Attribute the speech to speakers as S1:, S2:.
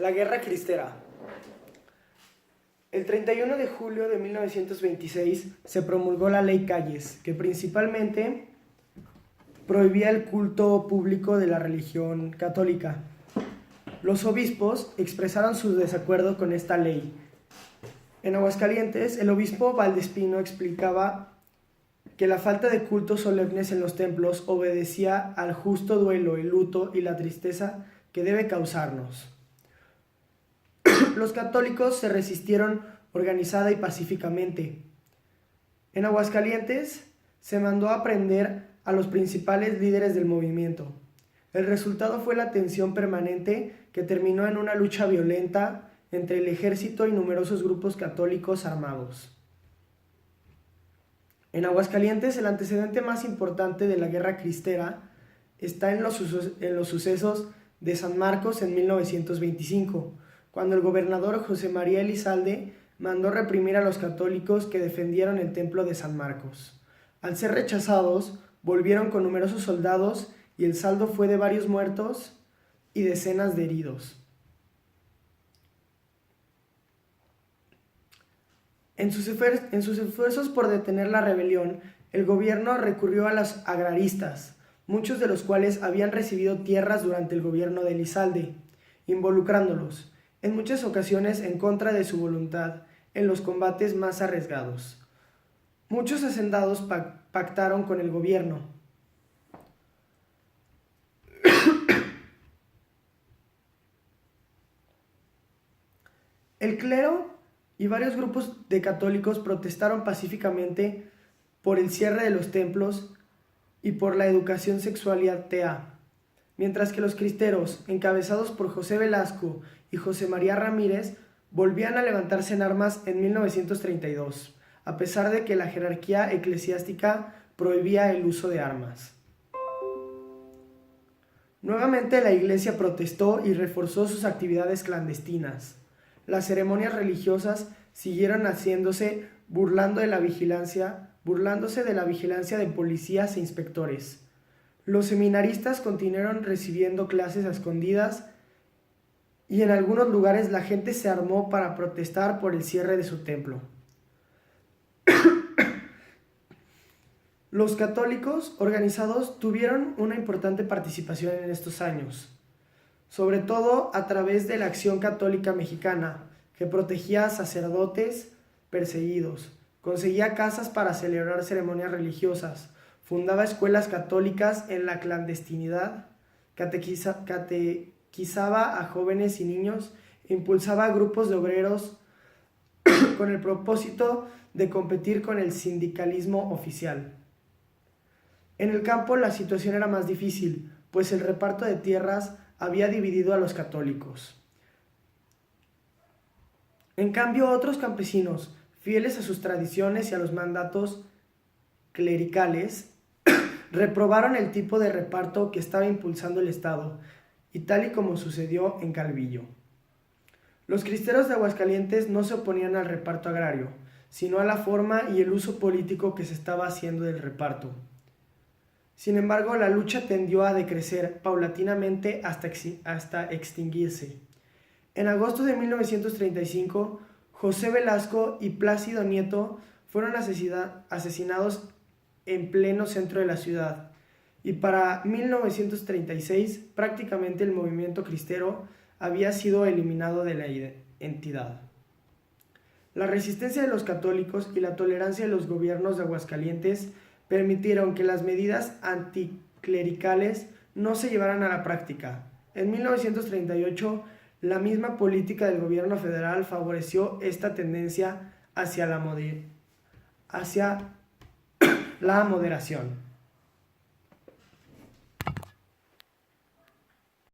S1: La Guerra Cristera. El 31 de julio de 1926 se promulgó la Ley Calles, que principalmente prohibía el culto público de la religión católica. Los obispos expresaron su desacuerdo con esta ley. En Aguascalientes, el obispo Valdespino explicaba que la falta de cultos solemnes en los templos obedecía al justo duelo, el luto y la tristeza que debe causarnos. Los católicos se resistieron organizada y pacíficamente. En Aguascalientes se mandó a prender a los principales líderes del movimiento. El resultado fue la tensión permanente que terminó en una lucha violenta entre el ejército y numerosos grupos católicos armados. En Aguascalientes, el antecedente más importante de la Guerra Cristera está en los sucesos de San Marcos en 1925, cuando el gobernador José María Elizalde mandó reprimir a los católicos que defendieron el templo de San Marcos. Al ser rechazados, volvieron con numerosos soldados y el saldo fue de varios muertos y decenas de heridos. En sus esfuerzos por detener la rebelión, el gobierno recurrió a los agraristas, muchos de los cuales habían recibido tierras durante el gobierno de Elizalde, involucrándolos, en muchas ocasiones en contra de su voluntad, en los combates más arriesgados. Muchos hacendados pactaron con el gobierno. El clero y varios grupos de católicos protestaron pacíficamente por el cierre de los templos y por la educación sexual y atea, mientras que los cristeros, encabezados por José Velasco y José María Ramírez, volvían a levantarse en armas en 1932, a pesar de que la jerarquía eclesiástica prohibía el uso de armas. Nuevamente la Iglesia protestó y reforzó sus actividades clandestinas. Las ceremonias religiosas siguieron haciéndose burlándose de la vigilancia de policías e inspectores. Los seminaristas continuaron recibiendo clases a escondidas y en algunos lugares la gente se armó para protestar por el cierre de su templo. Los católicos organizados tuvieron una importante participación en estos años, sobre todo a través de la Acción Católica Mexicana, que protegía a sacerdotes perseguidos, conseguía casas para celebrar ceremonias religiosas, fundaba escuelas católicas en la clandestinidad, catequizaba a jóvenes y niños, impulsaba a grupos de obreros con el propósito de competir con el sindicalismo oficial. En el campo la situación era más difícil, pues el reparto de tierras había dividido a los católicos. En cambio, otros campesinos, fieles a sus tradiciones y a los mandatos clericales, reprobaron el tipo de reparto que estaba impulsando el Estado, y tal y como sucedió en Calvillo. Los cristeros de Aguascalientes no se oponían al reparto agrario, sino a la forma y el uso político que se estaba haciendo del reparto. Sin embargo, la lucha tendió a decrecer paulatinamente hasta extinguirse. En agosto de 1935, José Velasco y Plácido Nieto fueron asesinados en pleno centro de la ciudad, y para 1936 prácticamente el movimiento cristero había sido eliminado de la entidad. La resistencia de los católicos y la tolerancia de los gobiernos de Aguascalientes permitieron que las medidas anticlericales no se llevaran a la práctica. En 1938, la misma política del gobierno federal favoreció esta tendencia hacia la moderación.